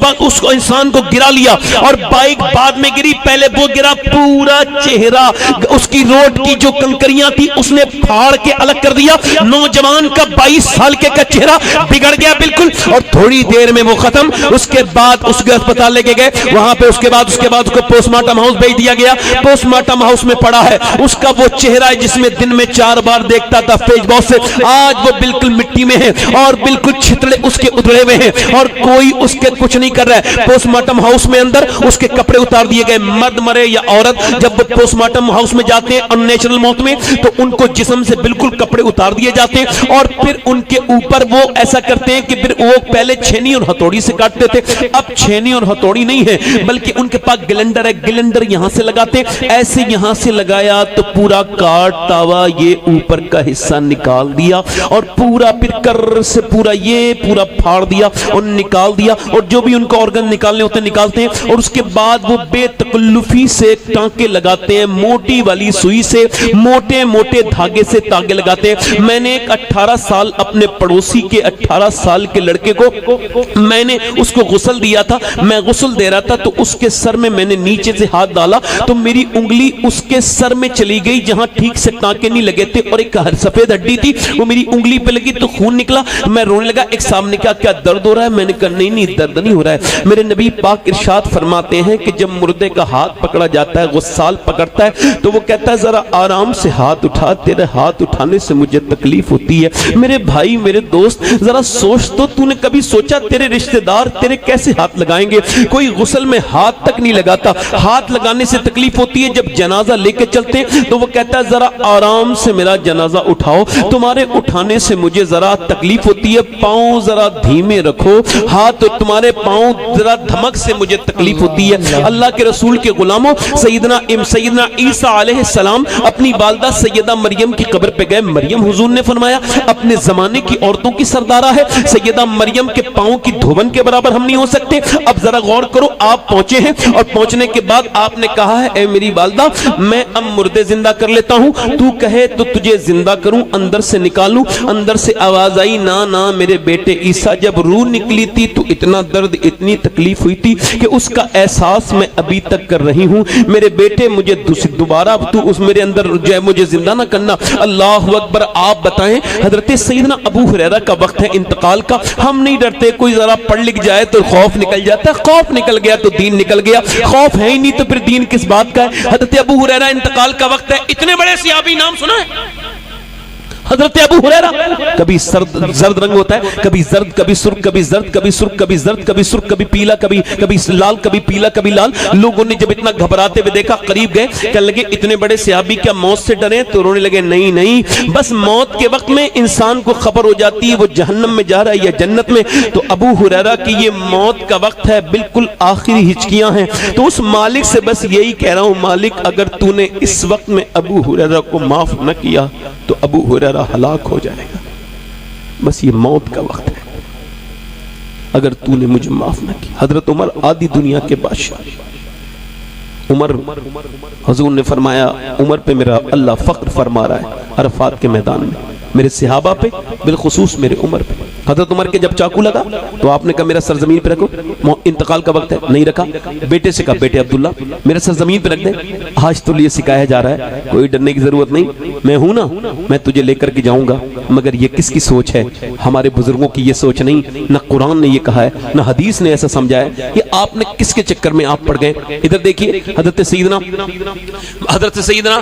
इंसान को गिरा लिया, और बाइक बाद में गिरी, पहले वो गिरा, पूरा चेहरा उसकी रोड की जो कंकरियां थी उसने फाड़ के अलग कर दिया। नौजवान का 22 साल के का चेहरा बिगड़ गया बिल्कुल, और थोड़ी देर में वो खत्म। उसके बाद उसके अस्पताल ले लेके गए वहां पे। उसके बाद उसको पोस्टमार्टम हाउस भेज दिया गया। पोस्टमार्टम हाउस में पड़ा है उसका वो चेहरा जिसमें दिन में 4 बार देखता था फेस वॉश से, आज वो बिल्कुल मिट्टी में है और बिल्कुल छितड़े उसके उधड़े हुए हैं और कोई उसके कुछ नहीं कर रहा है। पोस्टमार्टम हाउस में अंदर उसके कपड़े उतार दिए गए। मर्द मरे या औरत जब पोस्टमार्टम हाउस में जाते हैं अननेचुरल मौत में तो उनको जिस्म से बिल्कुल कपड़े उतार दिए जाते हैं और फिर उनके ऊपर वो ऐसा करते हैं कि फिर वो पहले छेनी और हथौड़ी से काटते थे, अब छेनी और हथौड़ी नहीं है बल्कि उनके पास ग्लेंडर है। ग्लेंडर यहां से लगाते, ऐसे यहां से लगाया तो पूरा काट तावा ये ऊपर का हिस्सा निकाल दिया और पूरा फिर कर से पूरा ये पूरा फाड़ दिया और निकाल दिया और जो भी उनको ऑर्गन निकालने होते निकालते हैं और उसके बाद वो बेतकल्लुफी से टांके लगाते हैं, मोटी वाली सुई से मोटे मोटे धागे से टांके लगाते हैं। मैंने एक 18 साल अपने पड़ोसी के 18 साल के लड़के को मैंने उसको गुस्ल दिया था। मैं गुस्ल दे रहा था तो उसके सर में मैंने नीचे से हाथ डाला तो मेरी उंगली उसके सर में चली गई जहां ठीक से टांके नहीं लगे थे और एक सफेद हड्डी थी वो मेरी उंगली पे लगी तो खून निकला। मैं रोने लगा। एक सामने कहा क्या दर्द हो रहा है? मैंने कहा नहीं दर्द नहीं हो रहा है। मेरे नबी पाक इरशाद फरमाते हैं कि जब मुर्दे का हाथ पकड़ा जाता है, गुस्साल पकड़ता है तो वो कहता है जरा आराम से हाथ उठा, तेरे हाथ उठाने से मुझे तकलीफ होती है। मेरे भाई मेरे दोस्त जरा सोच तो, तूने कभी सोचा तेरे रिश्तेदार तेरे कैसे हाथ लगाएंगे? कोई गुस्ल में हाथ तक नहीं लगाता, हाथ लगाने से तकलीफ होती है। जब जनाजा लेके चलते तो वो कहता है जरा आराम से मेरा जनाजा उठाओ, तुम्हारे उठाने से मुझे जरा तकलीफ होती है, पांव जरा धीमे रखो, हाथ तुम्हारे पांव जरा धमक से मुझे तकलीफ होती है। अल्लाह के रसूल के गुलामों सैयदना ईसा अलैहिस्सलाम अपनी वालिदा सैयदा मरियम की कब्र पे गए। मरियम हुजूर ने फरमाया अपने जमाने की औरतों की सरदारा है, सैयदा मरियम के पांव की धोवन के बराबर हम नहीं हो सकते। अब जरा गौर करो, आप पहुंचे हैं और पहुंचने के बाद आपने कहा है ए मेरी वालिदा मैं अब मुर्दे जिंदा कर लेता हूं, तू कहे तो तुझे जिंदा करूं, अंदर से निकालूं। अंदर से आवाज आई ना ना मेरे बेटे ईसा, जब रूह निकली थी तो इतना दर्द इतनी तकलीफ हुई थी कि उसका एहसास मैं अभी तक कर रही हूं। मेरे बेटे मुझे दोबारा तू उस मेरे अंदर जो है मुझे जिंदा ना करना। अल्लाह अकबर। आप बताएं हजरत सैयदना अबू हुरैरा का वक्त है इंतकाल का, हम नहीं डरते, कोई जरा पढ़ लिख जाए तो खौफ निकल जाता है, खौफ निकल गया तो दीन निकल गया, खौफ है ही नहीं तो फिर दीन किस बात का है। हजरत अबू हुरैरा इंतकाल का वक्त है, इतने बड़े सहाबी नाम सुना है हजरत अबू हुरैरा। कभी जर्द रंग होता है, कभी जर्द कभी सुर्ख, कभी जर्द कभी सुर्ख, कभी जर्द कभी सुर्ख, कभी पीला कभी लाल, कभी पीला कभी लाल। लोगों ने जब इतना घबराते हुए देखा करीब गए, कहने लगे इतने बड़े सहाबी क्या मौत से डरे? तो रोने लगे नहीं नहीं, बस मौत के वक्त में इंसान को खबर हो जाती है वो जहन्नम में जा रहा है या जन्नत में। तो अबू हुरैरा की ये मौत का वक्त है, बिल्कुल आखिरी हिचकियां हैं। तो उस मालिक से बस यही कह रहा हूं, मालिक अगर तूने इस वक्त में अबू हुरैरा को माफ न किया तो अबू हुरैरा हलाक हो जाएगा। बस ये मौत का वक्त है, अगर तूने मुझे माफ न किया। हजरत उमर आदि दुनिया के बादशाह उमर, हुजूर ने फरमाया उमर पे मेरा अल्लाह फख्र फरमा रहा है अरफात के मैदान में, मेरे सहाबा पे बिलखुसूस मेरे उमर पे। हजरत उमर के जब चाकू लगा तो आपने कहा मेरा सर जमीन पे रखो, इंतकाल का वक्त है, नहीं रखा। बेटे से कहा बेटे अब्दुल्ला मेरा सर जमीन पे रख दे, आज तो ये सिखाया जा रहा है, कोई डरने की जरूरत नहीं, मैं हूं ना, मैं तुझे लेकर के जाऊंगा। मगर ये किसकी सोच है? हमारे बुजुर्गों की ये सोच नहीं, न कुरान ने ये कहा है न हदीस ने ऐसा समझाया, ये आपने किसके चक्कर में आप पड़ गए। इधर देखिए हजरत सैयदना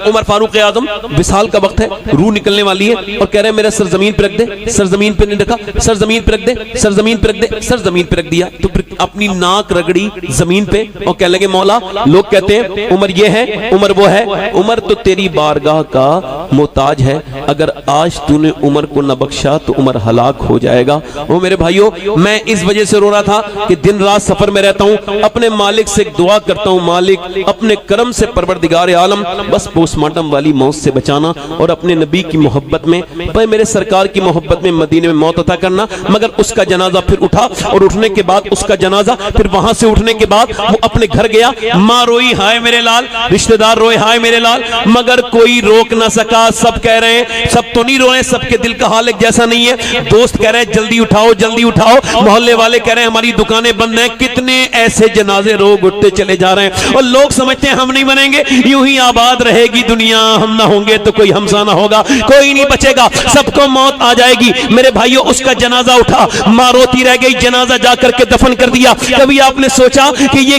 उमर फारूक आजम, विसाल का वक्त है, रूह निकलने वाली है और कह रहे हैं मेरा सर जमीन पे रख दे, सर जमीन पे नहीं रखा, सर जमीन पे रख दे, सर जमीन पे रख दे, सर जमीन पे रख दिया। तो फिर अपनी नाक रगड़ी जमीन पे और कहने लगे मौला, लोग कहते हैं उमर ये है उमर वो है, उमर तो तेरी बारगाह का मोहताज है, अगर आज तूने उमर को न बख्शा तो उमर हलाक हो जाएगा। वो मेरे भाइयों, मैं इस वजह से रो रहा था कि दिन रात सफर में रहता हूं, अपने मालिक से दुआ करता हूं, मालिक अपने करम से परवरदिगार आलम बस पोस्टमार्टम वाली मौत से बचाना और अपने नबी की मोहब्बत में, भाई मेरे सरकार की मोहब्बत में मदीने में मौत अता करना। मगर उसका जनाजा फिर उठा और उठने के बाद उसका जनाजा फिर वहां से उठने के बाद वो अपने घर गया, मां रोई हाय मेरे लाल, रिश्तेदार रोए हाय मेरे लाल, मगर कोई रोक ना सका। सब कह रहे हैं, सब तो नहीं रोए, सबके दिल का हाल एक जैसा नहीं है। दोस्त कह रहे हैं जल्दी उठाओ जल्दी उठाओ, मोहल्ले वाले कह रहे हैं हमारी दुकानें बंद हैं। कितने ऐसे जनाजे रोग उठते चले जा रहे हैं और लोग समझते हैं हम नहीं बनेंगे, यूं ही आबाद रहेगी दुनिया, हम ना होंगे तो कोई हमसा ना होगा, कोई नहीं बचेगा, सबको मौत आ जाएगी। मेरे भाइयों भाइयों उसका जनाजा उठा, माँ रोती रह गई, जनाजा जाकर के दफन कर दिया। कभी आपने सोचा कि ये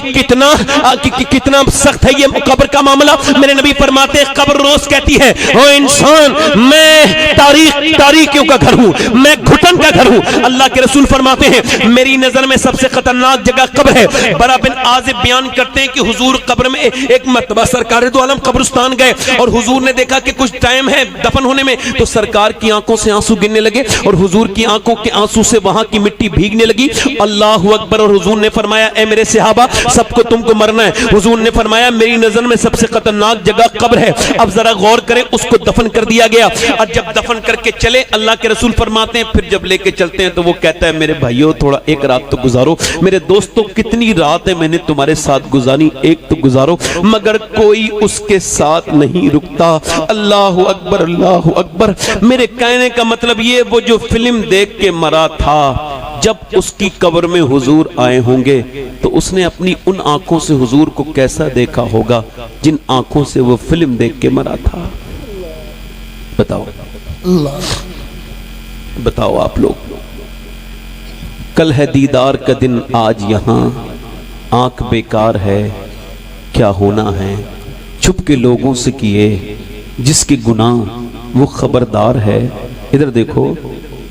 कितना सख्त है ये कब्र का मामला? मेरे नबी फरमाते हैं कब्र रोज कहती है ओ इंसान मैं तारीकियों का घर हूं, मैं घुटन का घर हूं। अल्लाह के रसूल फरमाते हैं मेरी नजर में सबसे खतरनाक जगह कब्र है। बरा बिन आजिब बयान करते हैं कि हुजूर कब्र में एक मर्तबा सरकार दो आलम कब्रिस्तान गए और हुजूर ने देखा कि कुछ टाइम है दफन होने में, तो सरकार की आंखों से आंसू गिरने लगे और हुजूर की आंखों के आंसू से वहां की मिट्टी भीगने लगी। अल्लाहु अकबर। और हुजूर ने फरमाया ए मेरे सहाबा सबको तुमको मरना है। हुजूर ने फरमाया मेरी नजर में सबसे खतरनाक जगह कब्र है, अब जरा गौर करें। उसको दफन कर दिया गया और जब दफन करके चले अल्लाह के रसूल फरमाते हैं फिर जब लेके चलते हैं तो वो कहता है मेरे भाइयों थोड़ा एक रात तो गुजारो, मेरे दोस्तों कितनी रात है मैंने तुम्हारे साथ गुजारी, एक तो गुजारो। मगर कोई उसके साथ नहीं रुकता। अल्लाहु अकबर, अल्लाहु अकबर। मेरे कहने का मतलब ये वो जो फिल्म देख के मरा था, जब उसकी कब्र में हुजूर आए होंगे तो उसने अपनी उन आंखों से हुजूर को कैसा देखा होगा जिन आंखों से वो फिल्म देख के मरा था। बताओ बताओ आप लोग। कल है दीदार का दिन आज यहां, आंख बेकार है क्या होना है, छुप के लोगों से किए जिसके गुनाह वो खबरदार है। इधर देखो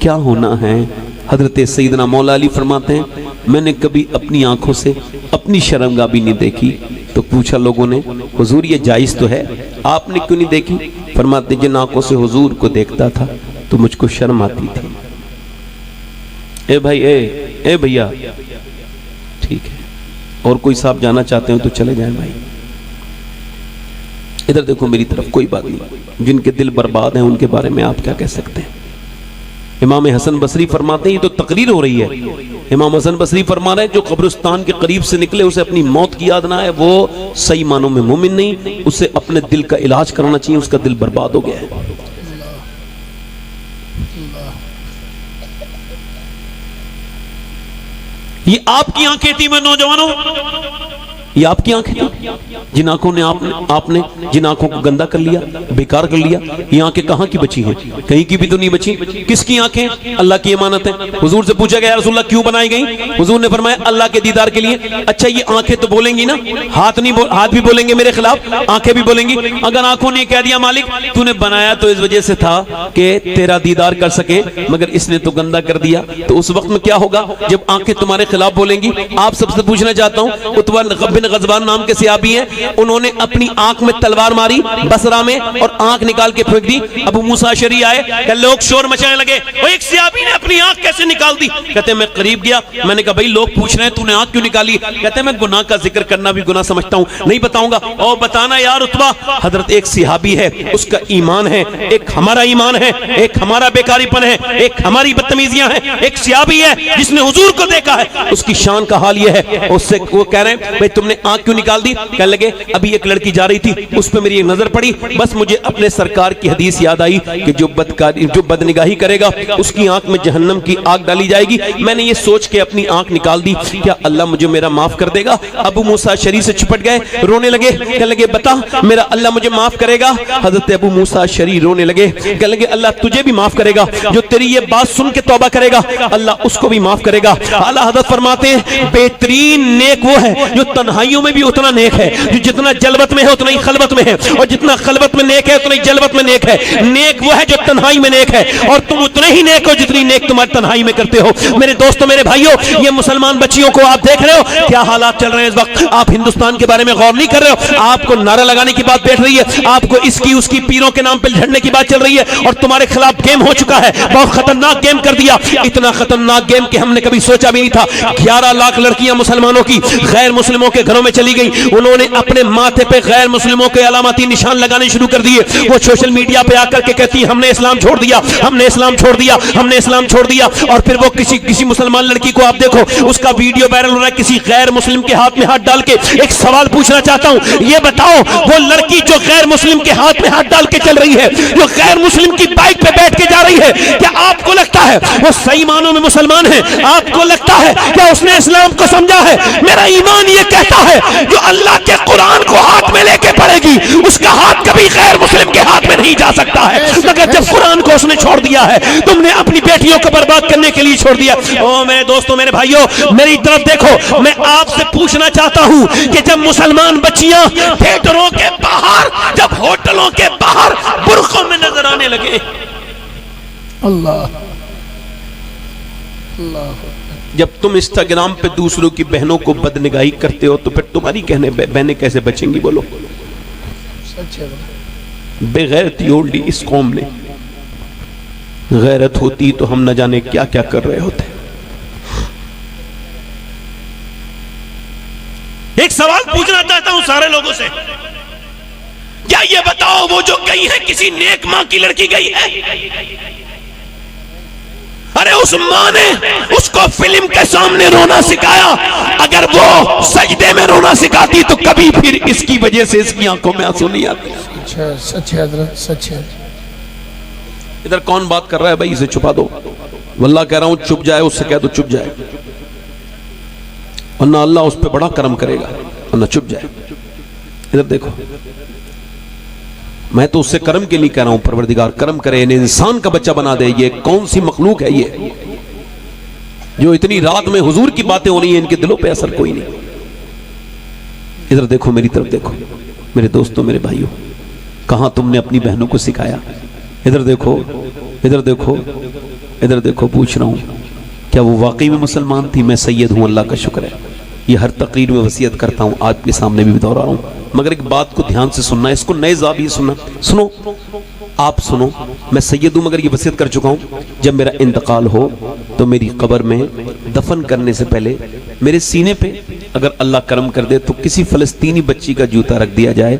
क्या होना है। हजरत सैयदना मौला अली फरमाते हैं मैंने कभी अपनी आंखों से अपनी शर्मगाह भी नहीं देखी। तो पूछा लोगों ने हुजूर ये जायज तो है, आपने क्यों नहीं देखी? फरमाते जिन आंखों से हुजूर को देखता था तो मुझको शर्म आती थी। ए भाई ए भैया ठीक है, और कोई साहब जाना चाहते हो तो चले जाएं भाई। इधर देखो मेरी तरफ, कोई बात नहीं। जिनके दिल बर्बाद हैं उनके बारे में आप क्या कह सकते हैं? इमाम हसन बसरी फरमाते हैं, ये तो तकरीर हो रही है। इमाम हसन बसरी फरमा रहे हैं जो कब्रिस्तान के करीब से निकले उसे अपनी मौत की याद ना है वो सही मानों में मोमिन नहीं, उसे अपने दिल का इलाज कराना चाहिए, उसका दिल बर्बाद हो गया है। ये आपकी आंखें थी मैं नौजवानों, ये आपकी आंखें थी जिन आंखों ने आपने जिन आंखों को गंदा कर लिया, बेकार कर लिया। ये आंखें कहां की बची हैं? कहीं की भी तो नहीं बची। किसकी आंखें? अल्लाह की अमानत है। हुजूर से पूछा गया रसूलुल्लाह क्यों बनाई गई? हुजूर ने फरमाया अल्लाह के दीदार के लिए। अच्छा ये आंखें तो बोलेंगी ना, हाथ भी बोलेंगे मेरे खिलाफ, आंखें भी बोलेंगी। अगर आंखों ने कह दिया मालिक तूने बनाया तो इस वजह से था कि तेरा दीदार कर सके, मगर इसने तो गंदा कर दिया, तो उस वक्त में क्या होगा जब आंखें तुम्हारे खिलाफ बोलेंगी? आप सबसे पूछना चाहता हूं, उतबा बिन गज़वान नाम के सहाबी हैं, उन्होंने अपनी आंख में तलवार मारी बसरा में और आंख निकाल के फेंक दी। अबू मूसा अशरी आए, लोग शोर मचाने लगे, एक सहाबी ने अपनी आंख कैसे निकाल दी? कहते मैं करीब गया, मैंने कहा भाई लोग पूछ रहे हैं तूने आंख क्यों निकाली? कहते मैं गुनाह का जिक्र करना भी गुनाह समझता हूं, नहीं बताऊंगा। और बताना यार उतबा। हजरत एक सहाबी है, उसका ईमान है, एक हमारा ईमान है, एक हमारा बेकारीपन है, एक हमारी बदतमीजियां हैं। एक सहाबी है जिसने हुजूर को देखा है, उसकी शान का हाल यह है, उससे वो कह रहे हैं भाई तुमने आंख क्यों निकाल दी? कहने लगे अभी एक लड़की जा रही थी, उस पर मेरी एक नजर पड़ी, बस मुझे अपने सरकार की हदीस याद आई कि जो बदनिगाही करेगा उसकी आंख में जहन्नम की आग डाली जाएगी। मैंने ये सोच के अपनी आंख निकाल दी, क्या अल्लाह मुझे मेरा माफ कर देगा? अबू मूसा शरी से चिपट गए, रोने लगे, कहने लगे बता मेरा अल्लाह मुझे माफ करेगा? हजरत अबू मूसा शरी रोने लगे, कहने लगे अल्लाह तुझे भी माफ करेगा, जो तेरी ये बात सुन के तौबा करेगा अल्लाह उसको भी माफ करेगा। आला हजरत फरमाते हैं बेहतरीन नेक वो है जो तन्हाइयों में भी उतना नेक है, जो जितना जलवत में है उतना ही खलवत में है, और जितना खलवत में नेक है उतना ही जलवत में नेक है। नेक वो है जो तन्हाई में नेक है, और तुम उतने ही नेक हो जितनी नेक तुम्हारी तन्हाई में करते हो। मेरे दोस्तों मेरे भाइयों, ये मुसलमान बच्चियों को आप देख रहे हो क्या हालात चल रहे हैं इस वक्त? आप हिंदुस्तान के बारे में गौर नहीं कर रहे हो, आपको नारा लगाने की बात बैठ रही है, आपको इसकी उसकी पीरों के नाम पर झड़ने की बात चल रही है, और तुम्हारे खिलाफ गेम हो चुका है, बहुत खतरनाक गेम कर दिया, इतना खतरनाक गेम कि हमने कभी सोचा भी नहीं था। 11 लाख लड़कियां मुसलमानों की गैर मुस्लिमों के घरों में चली गई, उन्होंने अपने माथे पे गैर मुस्लिमों के अलामती निशान लगाने शुरू कर दिए। वो सोशल मीडिया पे आकर के कहती हमने इस्लाम छोड़ दिया, हमने इस्लाम छोड़ दिया, हमने इस्लाम छोड़ दिया। और फिर वो किसी मुसलमान लड़की को आप देखो, उसका वीडियो वायरल हो रहा है, किसी गैर मुस्लिम के हाथ में हाथ डाल के। एक सवाल पूछना चाहता हूं, ये बताओ वो लड़की जो गैर मुस्लिम के हाथ में हाथ डाल के चल रही है, जो गैर मुस्लिम की बाइक पे बैठ के जा रही है, क्या आपको लगता है वो सही मानों में मुसलमान है? आपको लगता है क्या उसने इस्लाम को समझा है? मेरा ईमान ये कहता है जो अल्लाह के कुरान को हाथ में लेके पड़ेगी उसका हाथ कभी गैर मुस्लिम के हाथ में नहीं जा सकता है, मगर जब कुरान को उसने छोड़ दिया है, तुमने अपनी बेटियों को बर्बाद करने के लिए छोड़ दिया। ओ मेरे दोस्तों, मेरे भाइयों, मेरी तरफ देखो। मैं आपसे पूछना चाहता हूं कि जब मुसलमान बच्चियां थिएटरों के बाहर, जब होटलों के बाहर बुर्कों में नजर आने लगे, अल्लाह अल्लाह, जब तुम इंस्टाग्राम पे दूसरों की बहनों को बदनिगाही करते हो, तो फिर तुम्हारी कहने बहनें कैसे बचेंगी? बोलो। सच है। बेगैरती ओढ़ ली इस कौम ने। गैरत होती तो हम न जाने क्या क्या कर रहे होते। एक सवाल पूछना चाहता हूं सारे लोगों से, क्या ये बताओ वो जो गई है किसी नेक मां की लड़की गई है? अरे उस मां ने उसको फिल्म के सामने रोना सिखाया। अगर वो सजदे में रोना सिखाती तो कभी फिर इसकी वजह से इसकी आंखों में आंसू नहीं आते। सच है हजरत, सच है। इधर कौन बात कर रहा है भाई? इसे छुपा दो। वल्लाह कह रहा हूं, चुप जाए, उससे कह दो चुप जाए, वरना अल्लाह उस पर बड़ा करम करेगा, वरना चुप जाए। इधर देखो, मैं तो उससे कर्म के लिए कह रहा हूं, परवरदिगार कर्म करे, इन्हें इंसान का बच्चा बना दे। ये कौन सी मखलूक है ये, जो इतनी रात में हुजूर की बातें हो रही हैं, इनके दिलों पे असर कोई नहीं। इधर देखो, मेरी तरफ देखो, मेरे दोस्तों, मेरे भाइयों, कहां तुमने अपनी बहनों को सिखाया? इधर देखो, इधर देखो, इधर देखो। पूछ रहा हूं, क्या वो वाकई में मुसलमान थी? मैं सैयद हूं, अल्लाह का शुक्र है। ये हर तकरीर में वसीयत करता हूं, आपके सामने भी दोहरा रहा हूं, मगर एक बात को ध्यान से सुनना, इसको नए ज़ाविये सुनना। सुनो, आप सुनो, मैं सैयद हूं, मगर ये वसीयत कर चुका हूं, जब मेरा इंतकाल हो तो मेरी कब्र में दफन करने से पहले मेरे सीने पे अगर अल्लाह करम कर दे तो किसी फलस्तीनी बच्ची का जूता रख दिया जाए।